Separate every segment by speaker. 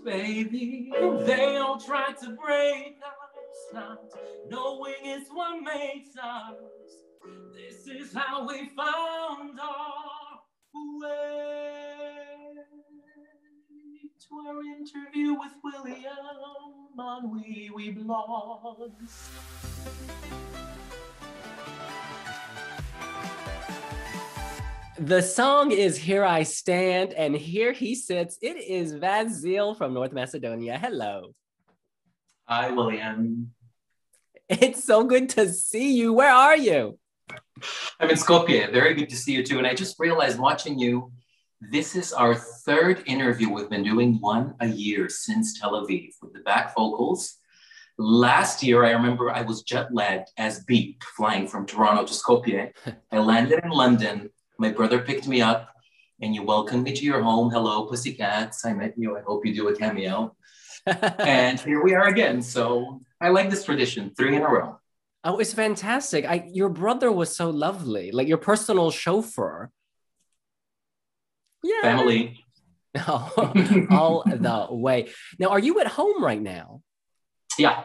Speaker 1: Baby, they all try to break us, not knowing it's what makes us. This is how we found our way to our interview with William on Wee Wee Blogs. The song is Here I Stand, and here he sits. It is Vasil from North Macedonia. Hello.
Speaker 2: Hi, William.
Speaker 1: It's so good to see you. Where are you?
Speaker 2: I'm in Skopje. Very good to see you too. And I just realized watching you, this is our third interview. We've been doing one a year since Tel Aviv with the back vocals. Last year, I remember I was jet lagged as Beep, flying from Toronto to Skopje. I landed in London. My brother picked me up and you welcomed me to your home. Hello, pussycats. I met you. I hope you do a cameo. And here we are again. So I like this tradition, 3 in a row.
Speaker 1: Oh, it's fantastic. Your brother was so lovely, like your personal chauffeur.
Speaker 2: Yeah. Family.
Speaker 1: All the way. Now, are you at home right now?
Speaker 2: Yeah.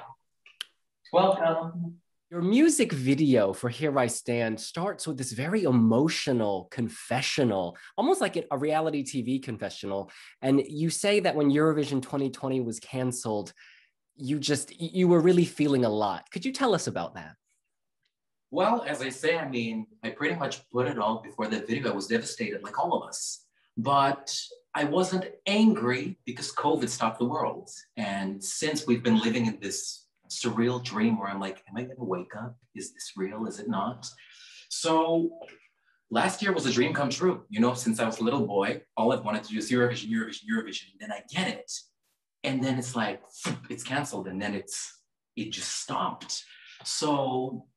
Speaker 2: Welcome.
Speaker 1: Your music video for Here I Stand starts with this very emotional confessional, almost like a reality TV confessional. And you say that when Eurovision 2020 was canceled, you were really feeling a lot. Could you tell us about that?
Speaker 2: Well, as I say, I pretty much put it all before the video. I was devastated, like all of us. But I wasn't angry because COVID stopped the world. And since we've been living in this surreal dream where I'm like, am I going to wake up? Is this real? Is it not? So last year was a dream come true. You know, since I was a little boy, all I've wanted to do is Eurovision, Eurovision, Eurovision. And then I get it. And then it's like, it's canceled. And then it just stopped. So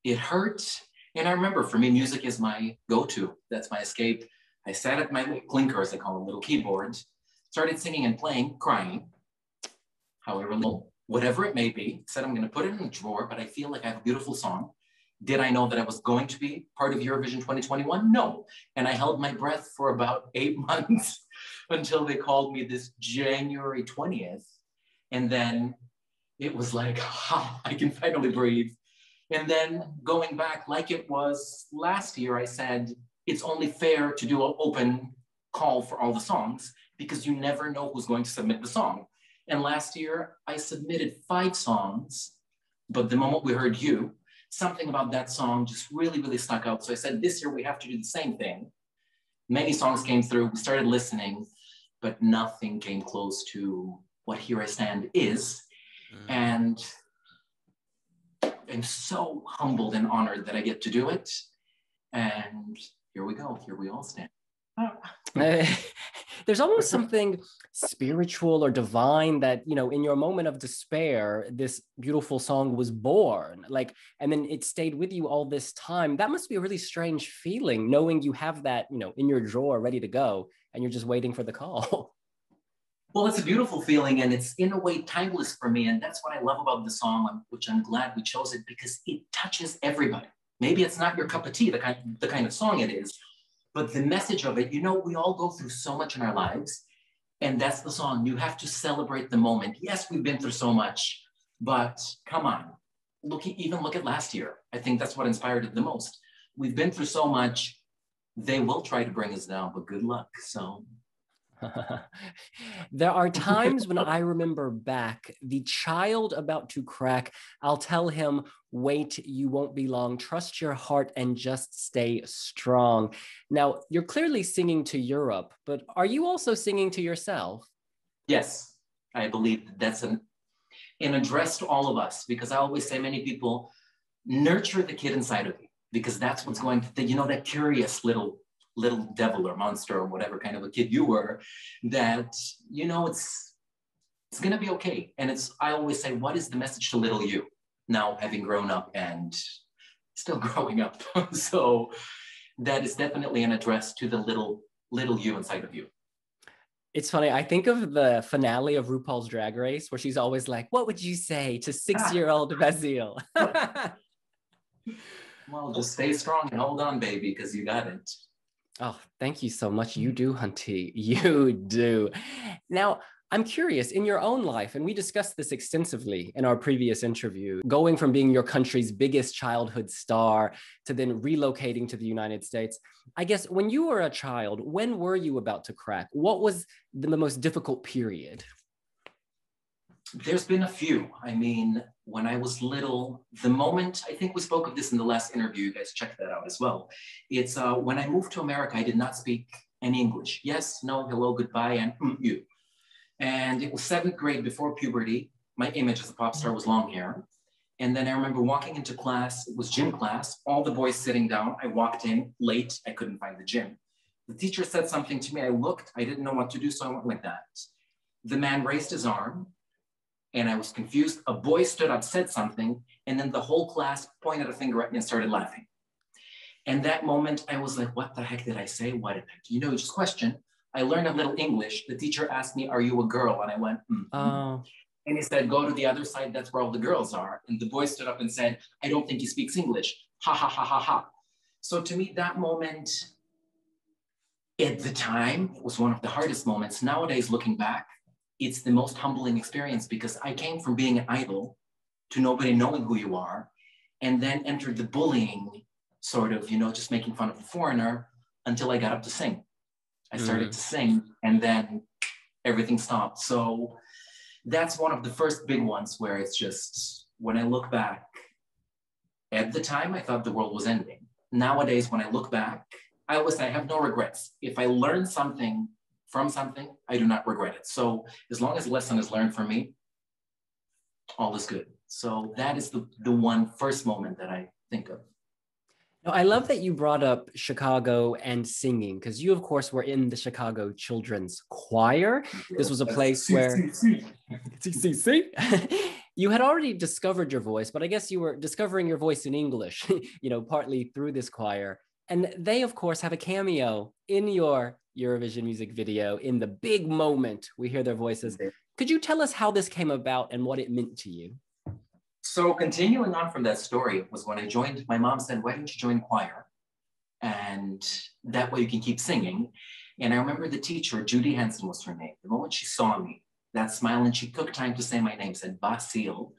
Speaker 2: it hurt. And I remember for me, music is my go-to. That's my escape. I sat at my clinker, as I call them, little keyboard, started singing and playing, crying, however little, whatever it may be, said I'm going to put it in a drawer, but I feel like I have a beautiful song. Did I know that I was going to be part of Eurovision 2021? No. And I held my breath for about 8 months until they called me this January 20th. And then it was like, I can finally breathe. And then going back like it was last year, I said, it's only fair to do an open call for all the songs because you never know who's going to submit the song. And last year, I submitted 5 songs, but the moment we heard you, something about that song just really, really stuck out. So I said, this year we have to do the same thing. Many songs came through, we started listening, but nothing came close to what Here I Stand is. And I'm so humbled and honored that I get to do it. And here we go, here we all stand.
Speaker 1: There's almost something spiritual or divine that, you know, in your moment of despair, this beautiful song was born, like, and then it stayed with you all this time. That must be a really strange feeling, knowing you have that, you know, in your drawer ready to go, and you're just waiting for the call.
Speaker 2: Well, it's a beautiful feeling, and it's in a way timeless for me. And that's what I love about the song, which I'm glad we chose it, because it touches everybody. Maybe it's not your cup of tea, the kind of song it is, but the message of it, you know, we all go through so much in our lives, and that's the song. You have to celebrate the moment. Yes, we've been through so much, but come on, look at last year. I think that's what inspired it the most. We've been through so much. They will try to bring us down, but good luck. So.
Speaker 1: There are times when I remember back, the child about to crack, I'll tell him, wait, you won't be long, trust your heart and just stay strong. Now, you're clearly singing to Europe, but are you also singing to yourself?
Speaker 2: Yes, I believe that's an address to all of us, because I always say many people nurture the kid inside of you, because that's what's going to, you know, that curious little devil or monster or whatever kind of a kid you were, that, you know, it's going to be okay. And I always say, what is the message to little you now, having grown up and still growing up? So that is definitely an address to the little you inside of you.
Speaker 1: It's funny. I think of the finale of RuPaul's Drag Race, where she's always like, what would you say to 6-year-old Vasil?
Speaker 2: Well, just stay strong and hold on, baby, because you got it.
Speaker 1: Oh, thank you so much. You do, Hunty. You do. Now, I'm curious, in your own life, and we discussed this extensively in our previous interview, going from being your country's biggest childhood star to then relocating to the United States. I guess when you were a child, when were you about to crack? What was the most difficult period?
Speaker 2: There's been a few. I mean, when I was little, the moment, I think we spoke of this in the last interview, you guys check that out as well. It's when I moved to America, I did not speak any English. Yes, no, hello, goodbye, and you. And it was 7th grade before puberty. My image as a pop star was long hair. And then I remember walking into class, it was gym class, all the boys sitting down. I walked in late, I couldn't find the gym. The teacher said something to me, I looked, I didn't know what to do, so I went like that. The man raised his arm, and I was confused. A boy stood up, said something, and then the whole class pointed a finger at me and started laughing. And that moment, I was like, what the heck did I say? What did I do? You know, just question. I learned a little English. The teacher asked me, are you a girl? And I went, And he said, go to the other side. That's where all the girls are. And the boy stood up and said, I don't think he speaks English. Ha, ha, ha, ha, ha. So to me, that moment at the time was one of the hardest moments. Nowadays, looking back, it's the most humbling experience because I came from being an idol to nobody knowing who you are, and then entered the bullying sort of, you know, just making fun of the foreigner until I got up to sing. I started to sing, and then everything stopped. So that's one of the first big ones where it's just, when I look back, at the time, I thought the world was ending. Nowadays, when I look back, I always say I have no regrets. If I learn something from something, I do not regret it. So as long as a lesson is learned from me, all is good. So that is the one first moment that I think of.
Speaker 1: Now, I love that you brought up Chicago and singing, because you, of course, were in the Chicago Children's Choir. This was a place where you had already discovered your voice, but I guess you were discovering your voice in English, you know, partly through this choir. And they, of course, have a cameo in your Eurovision music video. In the big moment, we hear their voices. Could you tell us how this came about and what it meant to you?
Speaker 2: So continuing on from that story was when I joined, my mom said, why don't you join choir? And that way you can keep singing. And I remember the teacher, Judy Henson was her name. The moment she saw me, that smile, and she took time to say my name, said Basil.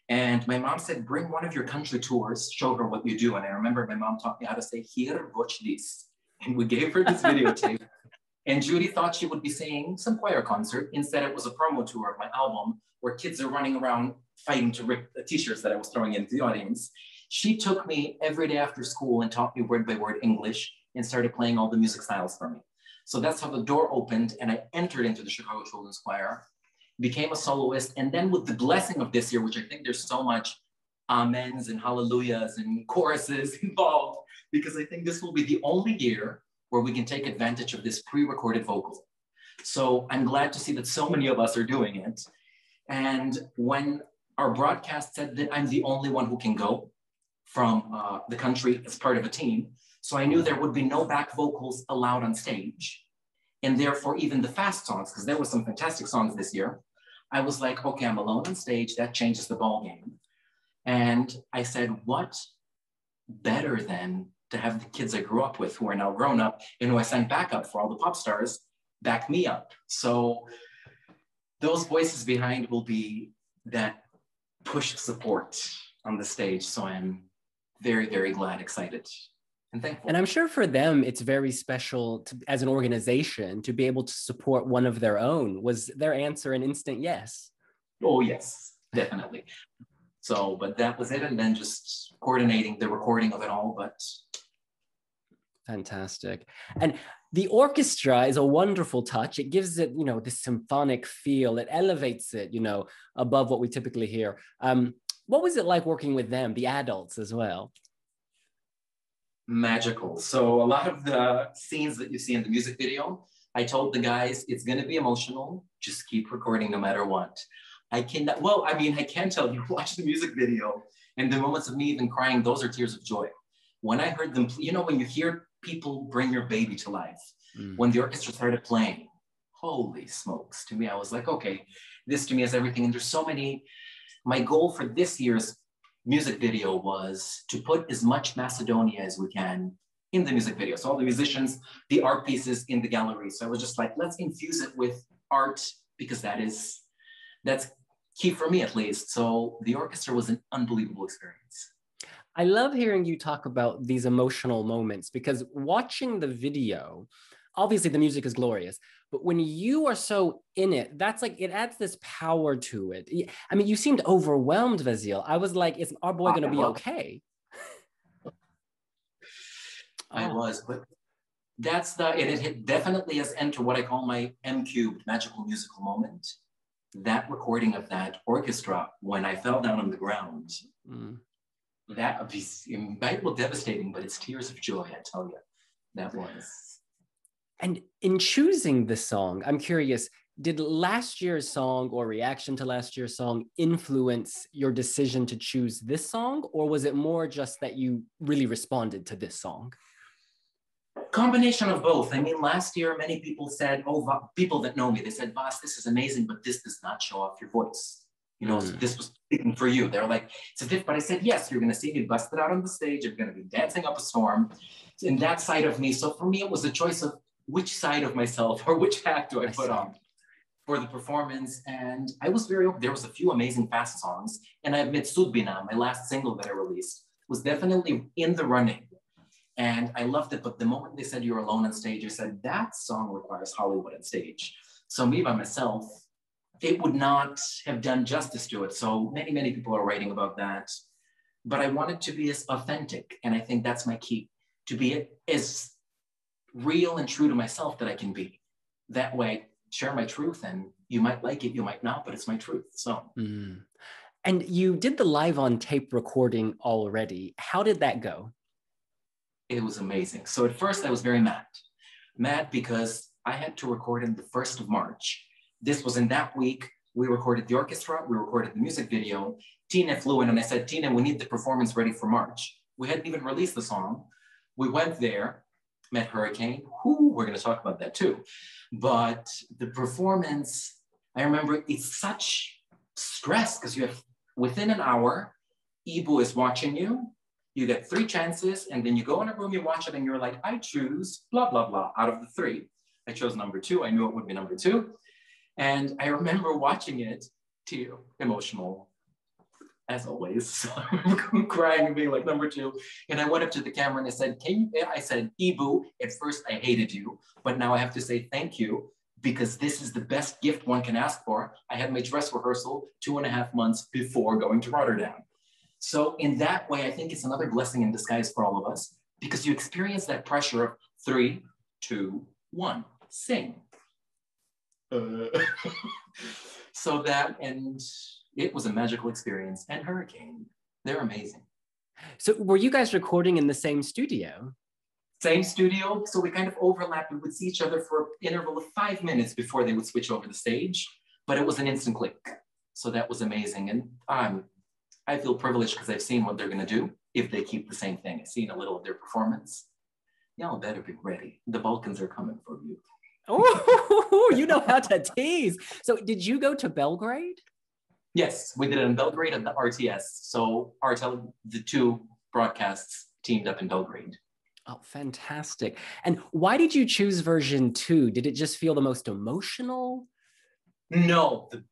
Speaker 2: And my mom said, bring one of your country tours, show her what you do. And I remember my mom taught me how to say, here, watch this. And we gave her this videotape. And Judy thought she would be singing some choir concert. Instead, it was a promo tour of my album where kids are running around fighting to rip the t-shirts that I was throwing into the audience. She took me every day after school and taught me word by word English and started playing all the music styles for me. So that's how the door opened, and I entered into the Chicago Children's Choir, became a soloist, and then with the blessing of this year, which I think there's so much amens and hallelujahs and choruses involved, because I think this will be the only year where we can take advantage of this pre-recorded vocal. So I'm glad to see that so many of us are doing it. And when our broadcast said that I'm the only one who can go from the country as part of a team, so I knew there would be no back vocals allowed on stage. And therefore, even the fast songs, because there were some fantastic songs this year, I was like, okay, I'm alone on stage, that changes the ball game. And I said, what better than to have the kids I grew up with, who are now grown up, and who I sang backup for all the pop stars, back me up. So those voices behind will be that push support on the stage. So I'm very, very glad, excited, and thankful.
Speaker 1: And I'm sure for them, it's very special to, as an organization, to be able to support one of their own. Was their answer an instant yes?
Speaker 2: Oh, yes, definitely. So, but that was it. And then just coordinating the recording of it all, but.
Speaker 1: Fantastic. And the orchestra is a wonderful touch. It gives it, you know, this symphonic feel. It elevates it, you know, above what we typically hear. What was it like working with them, the adults as well?
Speaker 2: Magical. So a lot of the scenes that you see in the music video, I told the guys, it's going to be emotional. Just keep recording no matter what. I can tell you, watch the music video, and the moments of me even crying, those are tears of joy. When I heard them, you know, when you hear people bring your baby to life, when the orchestra started playing, holy smokes, to me, I was like, okay, this to me is everything. And there's so many, my goal for this year's music video was to put as much Macedonia as we can in the music video. So all the musicians, the art pieces in the gallery. So I was just like, let's infuse it with art because that's key for me at least. So the orchestra was an unbelievable experience.
Speaker 1: I love hearing you talk about these emotional moments because watching the video, obviously the music is glorious, but when you are so in it, that's like, it adds this power to it. I mean, you seemed overwhelmed, Vasil. I was like, is our boy going to be okay?
Speaker 2: I was, but it definitely has entered what I call my M-cubed magical musical moment. That recording of that orchestra when I fell down on the ground. That might look devastating, but it's tears of joy, I tell you. That was.
Speaker 1: And in choosing this song, I'm curious, did last year's song or reaction to last year's song influence your decision to choose this song? Or was it more just that you really responded to this song?
Speaker 2: Combination of both. I mean, last year, many people said, people that know me, they said, Vas, this is amazing, but this does not show off your voice. You know, so this was speaking for you. They're like, it's a diff, but I said, yes, you're going to see me busted out on the stage. You're going to be dancing up a storm in that side of me. So for me, it was a choice of which side of myself or which hat do I put on for the performance. And I was there was a few amazing fast songs. And I admit Sudbina, my last single that I released, was definitely in the running. And I loved it. But the moment they said you're alone on stage, I said, that song requires Hollywood on stage. So me by myself, it would not have done justice to it. So many, many people are writing about that. But I wanted to be as authentic. And I think that's my key, to be as real and true to myself that I can be. That way, share my truth, and you might like it, you might not, but it's my truth. So.
Speaker 1: And you did the live on tape recording already. How did that go?
Speaker 2: It was amazing. So at first I was very mad because I had to record in the 1st of March. This was in that week. We recorded the orchestra, we recorded the music video. Tina flew in and I said, Tina, we need the performance ready for March. We hadn't even released the song. We went there, met Hurricane. We're going to talk about that too. But the performance, I remember it's such stress because you have, within an hour, Ibu is watching you. You get 3 chances and then you go in a room, you watch it and you're like, I choose blah, blah, blah out of the 3. I chose number 2. I knew it would be number 2. And I remember watching it, emotional, as always. So I'm crying and being like, number 2. And I went up to the camera and I said, I said, Ibu, at first I hated you, but now I have to say thank you because this is the best gift one can ask for. I had my dress rehearsal 2.5 months before going to Rotterdam. So in that way, I think it's another blessing in disguise for all of us because you experience that pressure of 3, 2, 1, sing. So that, and it was a magical experience. And Hurricane, they're amazing.
Speaker 1: So were you guys recording in the same studio?
Speaker 2: Same studio, so we kind of overlapped. We would see each other for an interval of 5 minutes before they would switch over the stage, but it was an instant click. So that was amazing. And I feel privileged because I've seen what they're gonna do if they keep the same thing. I've seen a little of their performance. Y'all better be ready. The Balkans are coming for you.
Speaker 1: Oh, you know how to tease. So did you go to Belgrade?
Speaker 2: Yes, we did it in Belgrade at the RTS. So the 2 broadcasts teamed up in Belgrade.
Speaker 1: Oh, fantastic. And why did you choose version 2? Did it just feel the most emotional?
Speaker 2: No, the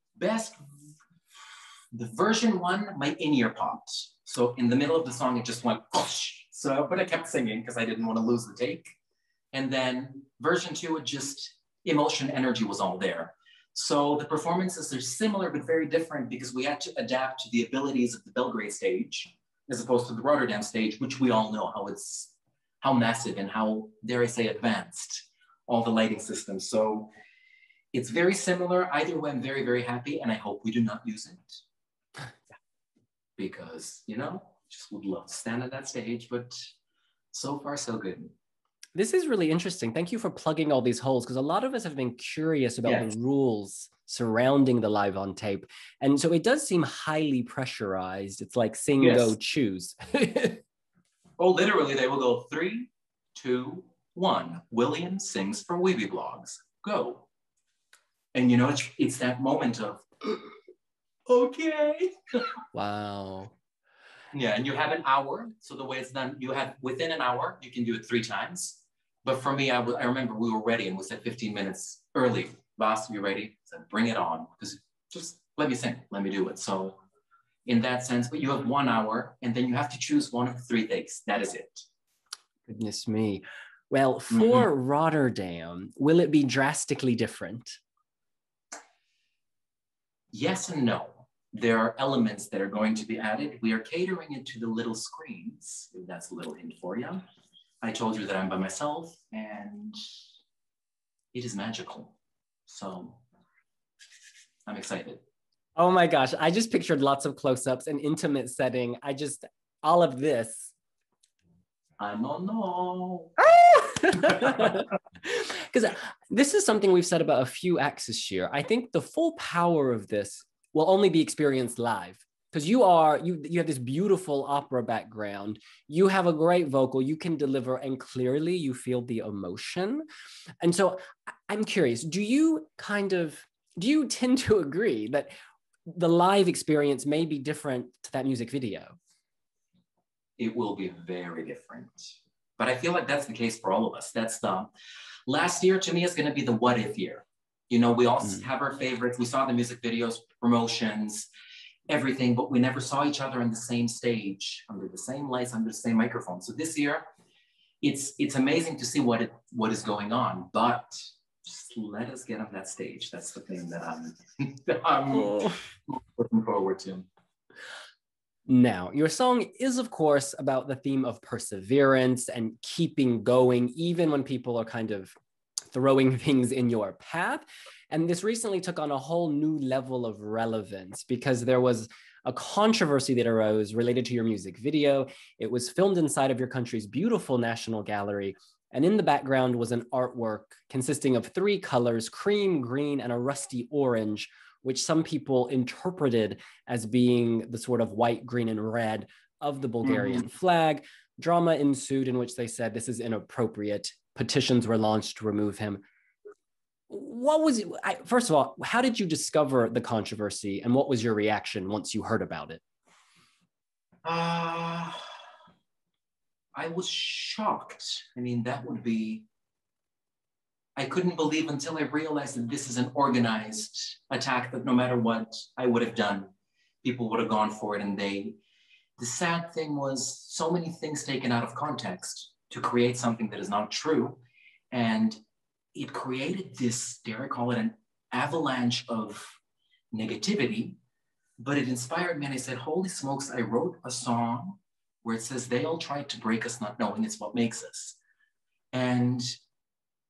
Speaker 2: version 1, my in-ear popped. So in the middle of the song, it just went, whoosh. So, but I kept singing because I didn't want to lose the take. And then version 2, it just, emotion, energy was all there. So the performances are similar, but very different because we had to adapt to the abilities of the Belgrade stage as opposed to the Rotterdam stage, which we all know how massive and how, dare I say, advanced all the lighting systems. So it's very similar. Either way, I'm very, very happy. And I hope we do not use it. Because, just would love to stand on that stage, but so far so good.
Speaker 1: This is really interesting. Thank you for plugging all these holes because a lot of us have been curious about the rules surrounding the live on tape. And so it does seem highly pressurized. It's like sing, go, choose.
Speaker 2: Oh, literally, they will go 3, 2, 1. William sings for Weebie Blogs. Go. And it's that moment of, okay.
Speaker 1: Wow.
Speaker 2: Yeah, and you have an hour. So the way it's done, you have within an hour, you can do it 3 times. But for me, I remember we were ready and we said 15 minutes early boss, you ready? I said, bring it on. Because just let me sing, let me do it. So in that sense, but you have 1 hour and then you have to choose one of 3 things. That is it.
Speaker 1: Goodness me. Well, for Rotterdam, will it be drastically different?
Speaker 2: Yes and no. There are elements that are going to be added. We are catering it to the little screens, if that's a little hint for you. I told you that I'm by myself and it is magical. So I'm excited.
Speaker 1: Oh my gosh, I just pictured lots of close-ups, an intimate setting. All of this.
Speaker 2: I don't know.
Speaker 1: Because this is something we've said about a few acts this year. I think the full power of this will only be experienced live. Because you have this beautiful opera background. You have a great vocal, you can deliver, and clearly you feel the emotion. And so I'm curious, do you tend to agree that the live experience may be different to that music video?
Speaker 2: It will be very different. But I feel like that's the case for all of us. Last year to me is going to be the what if year. You know, we all have our favorites. We saw the music videos, promotions, everything, but we never saw each other on the same stage, under the same lights, under the same microphone. So this year, it's amazing to see what is going on, but just let us get on that stage. That's the thing that I'm looking forward to.
Speaker 1: Now, your song is, of course, about the theme of perseverance and keeping going, even when people are kind of throwing things in your path. And this recently took on a whole new level of relevance because there was a controversy that arose related to your music video. It was filmed inside of your country's beautiful National Gallery. And in the background was an artwork consisting of 3 colors, cream, green, and a rusty orange, which some people interpreted as being the sort of white, green, and red of the Bulgarian flag. Drama ensued in which they said this is inappropriate. Petitions were launched to remove him. First of all, how did you discover the controversy and what was your reaction once you heard about it?
Speaker 2: I was shocked. I mean, I couldn't believe until I realized that this is an organized attack, that no matter what I would have done, people would have gone for it. And the sad thing was so many things taken out of context to create something that is not true. And it created this, dare I call it, an avalanche of negativity, but it inspired me. And I said, holy smokes, I wrote a song where it says, they all tried to break us, not knowing it's what makes us. And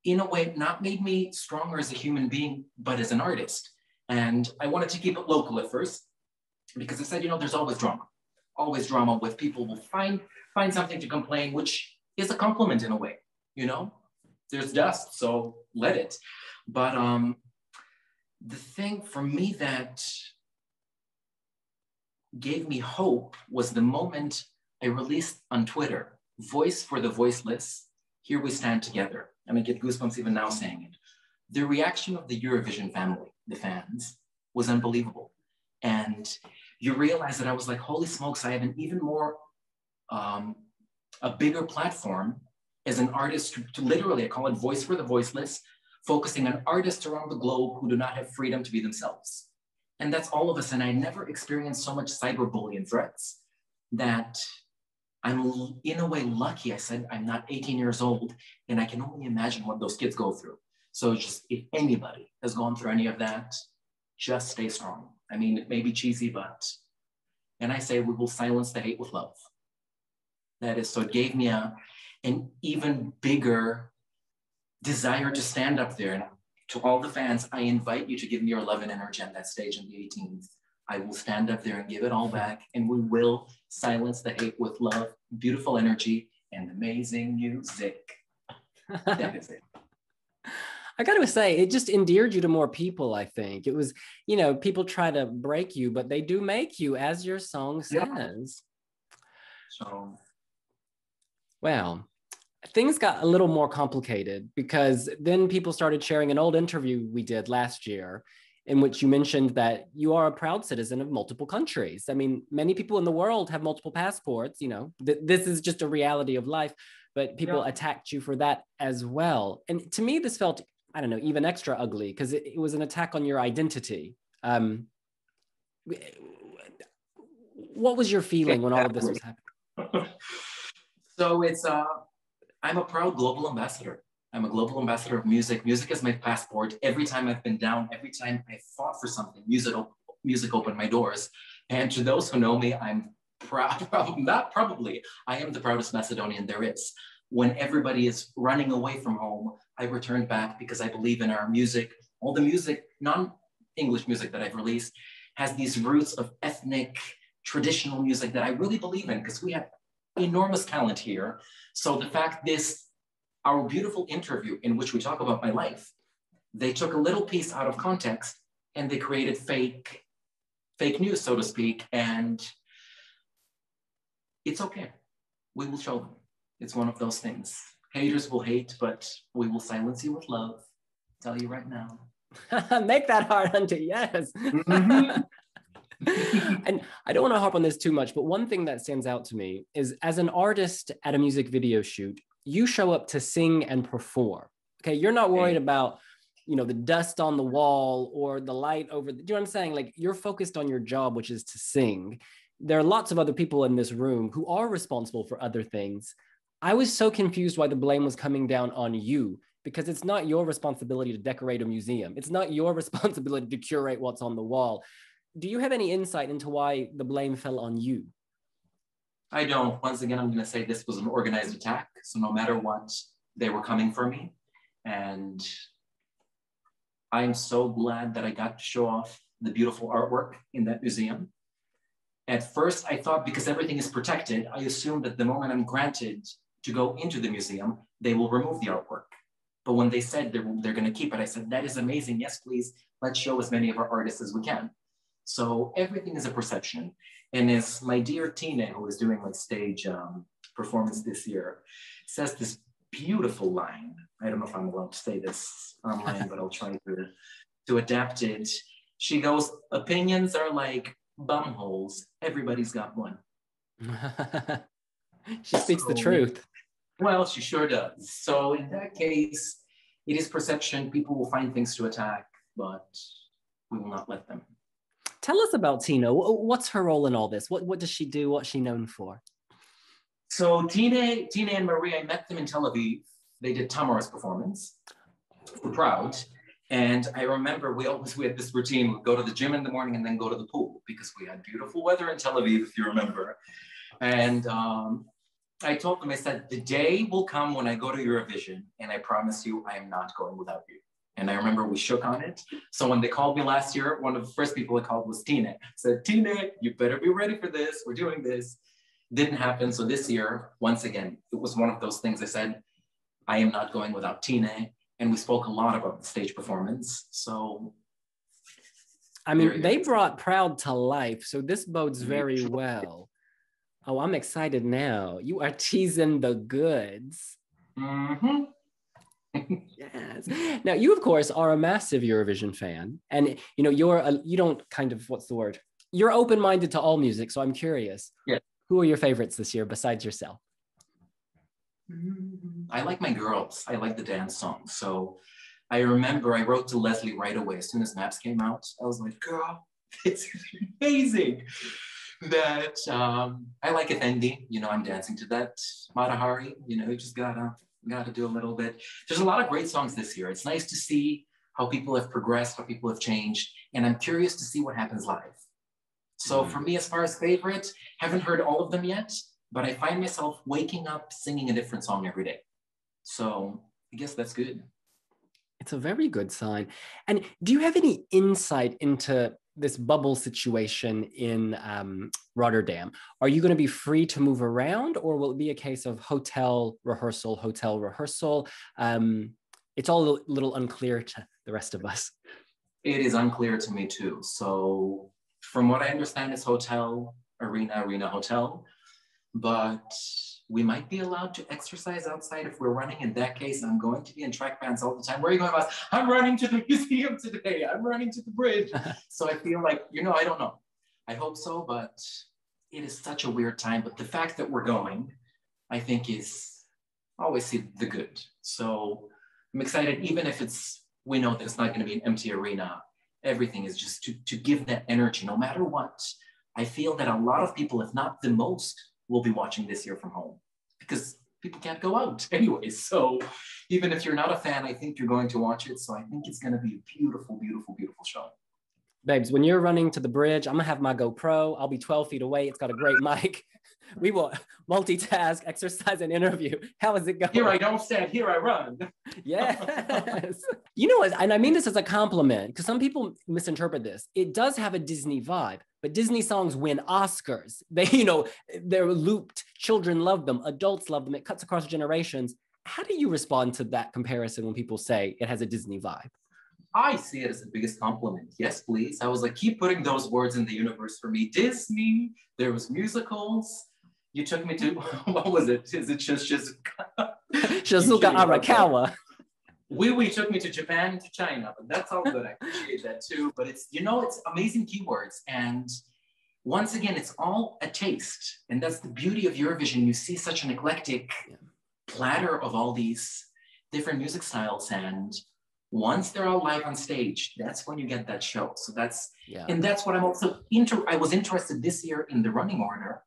Speaker 2: in a way, not made me stronger as a human being, but as an artist. And I wanted to keep it local at first, because I said, you know, there's always drama with people will find something to complain, which is a compliment in a way, you know? There's dust, so let it. But the thing for me that gave me hope was the moment I released on Twitter, Voice for the Voiceless, here we stand together. And I get goosebumps even now saying it. The reaction of the Eurovision family, the fans, was unbelievable. And you realize that I was like, holy smokes, I have an even more, a bigger platform as an artist to literally, I call it Voice for the Voiceless, focusing on artists around the globe who do not have freedom to be themselves. And that's all of us. And I never experienced so much cyberbullying threats that I'm in a way lucky. I said, I'm not 18 years old and I can only imagine what those kids go through. So just if anybody has gone through any of that, just stay strong. I mean, it may be cheesy, and I say we will silence the hate with love. That is, so it gave me an even bigger desire to stand up there. And to all the fans, I invite you to give me your love and energy on that stage on the 18th. I will stand up there and give it all back, and we will silence the hate with love, beautiful energy, and amazing music. That is it.
Speaker 1: I gotta say, it just endeared you to more people, I think. It was, you know, people try to break you, but they do make you, as your song says.
Speaker 2: Yeah. So,
Speaker 1: well, things got a little more complicated because then people started sharing an old interview we did last year in which you mentioned that you are a proud citizen of multiple countries. I mean, many people in the world have multiple passports, you know, this is just a reality of life, but people attacked you for that as well. And to me, this felt I don't know, even extra ugly because it was an attack on your identity. What was your feeling when all of this was happening?
Speaker 2: So I'm a proud global ambassador. I'm a global ambassador of music. Music is my passport. Every time I've been down, every time I fought for something, music opened my doors. And to those who know me, I'm proud, not probably, I am the proudest Macedonian there is. When everybody is running away from home, I returned back because I believe in our music. All the music, non-English music that I've released, has these roots of ethnic, traditional music that I really believe in because we have enormous talent here. So the fact our beautiful interview in which we talk about my life, they took a little piece out of context and they created fake news, so to speak. And it's okay. We will show them. It's one of those things. Haters will hate, but we will silence you with love. I'll tell you right now.
Speaker 1: Make that hard, Hunter. Yes. Mm-hmm. And I don't want to harp on this too much, but one thing that stands out to me is as an artist at a music video shoot, you show up to sing and perform. Okay. You're not worried about, the dust on the wall or the light over do you know what I'm saying? Like you're focused on your job, which is to sing. There are lots of other people in this room who are responsible for other things. I was so confused why the blame was coming down on you, because it's not your responsibility to decorate a museum. It's not your responsibility to curate what's on the wall. Do you have any insight into why the blame fell on you?
Speaker 2: I don't. Once again, I'm going to say this was an organized attack. So no matter what, they were coming for me. And I'm so glad that I got to show off the beautiful artwork in that museum. At first, I thought because everything is protected, I assumed that the moment I'm granted to go into the museum, they will remove the artwork. But when they said they're going to keep it, I said, that is amazing. Yes, please. Let's show as many of our artists as we can. So everything is a perception. And as my dear Tina, who is doing my stage performance this year, says this beautiful line. I don't know if I'm allowed to say this online, but I'll try to adapt it. She goes, opinions are like bum holes. Everybody's got one.
Speaker 1: She speaks the truth.
Speaker 2: Well, she sure does. So in that case, it is perception. People will find things to attack, but we will not let them.
Speaker 1: Tell us about Tina. What's her role in all this? What does she do? What's she known for?
Speaker 2: So Tina and Maria, I met them in Tel Aviv. They did Tamar's performance. We're proud. And I remember we had this routine. We'd go to the gym in the morning and then go to the pool because we had beautiful weather in Tel Aviv, if you remember. And I told them, I said, the day will come when I go to Eurovision, and I promise you, I am not going without you. And I remember we shook on it. So when they called me last year, one of the first people I called was Tina. I said, Tina, you better be ready for this. We're doing this. Didn't happen. So this year, once again, it was one of those things I said, I am not going without Tina. And we spoke a lot about the stage performance. So
Speaker 1: I mean, they brought Proud to life. So this bodes very well. Oh, I'm excited now. You are teasing the goods.
Speaker 2: Mm-hmm.
Speaker 1: Yes. Now, you, of course, are a massive Eurovision fan. And, you don't kind of, what's the word? You're open-minded to all music. So I'm curious.
Speaker 2: Yeah.
Speaker 1: Who are your favorites this year besides yourself?
Speaker 2: I like my girls. I like the dance songs. So I remember I wrote to Leslie right away. As soon as Maps came out, I was like, girl, it's amazing. That I like Effendi. I'm dancing to that. Matahari, you just gotta do a little bit. There's a lot of great songs this year. It's nice to see how people have progressed, how people have changed. And I'm curious to see what happens live. So for me, as far as favorite, haven't heard all of them yet, but I find myself waking up singing a different song every day. So I guess that's good.
Speaker 1: It's a very good sign. And do you have any insight into this bubble situation in Rotterdam? Are you going to be free to move around, or will it be a case of hotel rehearsal? It's all a little unclear to the rest of us.
Speaker 2: It is unclear to me too. So from what I understand, it's hotel, arena, hotel, but we might be allowed to exercise outside if we're running. In that case, I'm going to be in track pants all the time. Where are you going, boss? I'm running to the museum today. I'm running to the bridge. So I feel like, I don't know. I hope so, but it is such a weird time. But the fact that we're going, I think, is always see the good. So I'm excited, even if we know that it's not going to be an empty arena. Everything is just to give that energy, no matter what. I feel that a lot of people, if not the most, will be watching this year from home because people can't go out anyway. So even if you're not a fan, I think you're going to watch it. So I think it's going to be a beautiful, beautiful, beautiful show.
Speaker 1: Babes, when you're running to the bridge, I'm gonna have my GoPro. I'll be 12 feet away. It's got a great mic. We will multitask, exercise, and interview. How is it going?
Speaker 2: Here I don't stand, here I run.
Speaker 1: Yes. You know what? And I mean this as a compliment because some people misinterpret this. It does have a Disney vibe, but Disney songs win Oscars. They're looped. Children love them. Adults love them. It cuts across generations. How do you respond to that comparison when people say it has a Disney vibe?
Speaker 2: I see it as the biggest compliment. Yes, please. I was like, keep putting those words in the universe for me. Disney, there was musicals. You took me to, what was it? Is it Shizuoka
Speaker 1: Arakawa.
Speaker 2: We took me to Japan, to China, but that's all good. I appreciate that too. But it's amazing keywords. And once again, it's all a taste. And that's the beauty of Eurovision. You see such an eclectic platter of all these different music styles. And once they're all live on stage, that's when you get that show. So that's what I'm also I was interested this year in the running order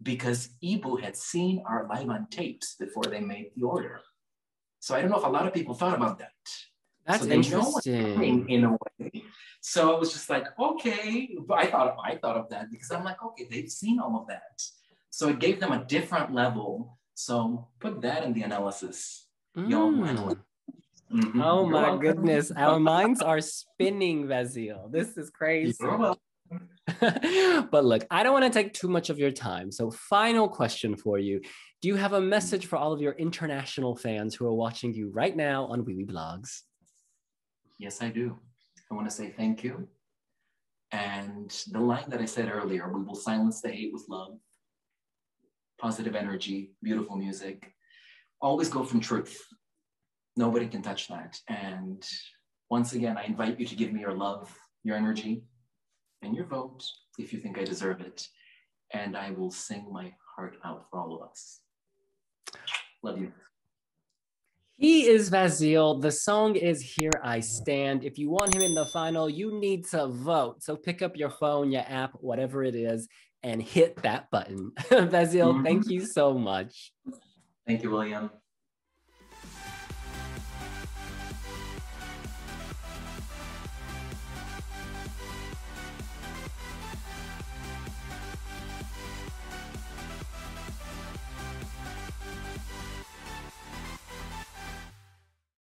Speaker 2: because Ibu had seen our live on tapes before they made the order. So I don't know if a lot of people thought about that.
Speaker 1: That's
Speaker 2: so
Speaker 1: interesting.
Speaker 2: In a way. So I was just like, okay, but I thought of that because I'm like, okay, they've seen all of that. So it gave them a different level. So put that in the analysis.
Speaker 1: Mm-hmm. Oh my goodness. Our minds are spinning, Vasil. This is crazy. But look, I don't want to take too much of your time. So final question for you. Do you have a message for all of your international fans who are watching you right now on Wiwibloggs?
Speaker 2: Yes, I do. I want to say thank you. And the line that I said earlier, we will silence the hate with love, positive energy, beautiful music. Always go from truth. Nobody can touch that. And once again, I invite you to give me your love, your energy, and your vote if you think I deserve it. And I will sing my heart out for all of us. Love you.
Speaker 1: He is Vasil. The song is Here I Stand. If you want him in the final, you need to vote. So pick up your phone, your app, whatever it is, and hit that button. Vasil, thank you so much.
Speaker 2: Thank you, William.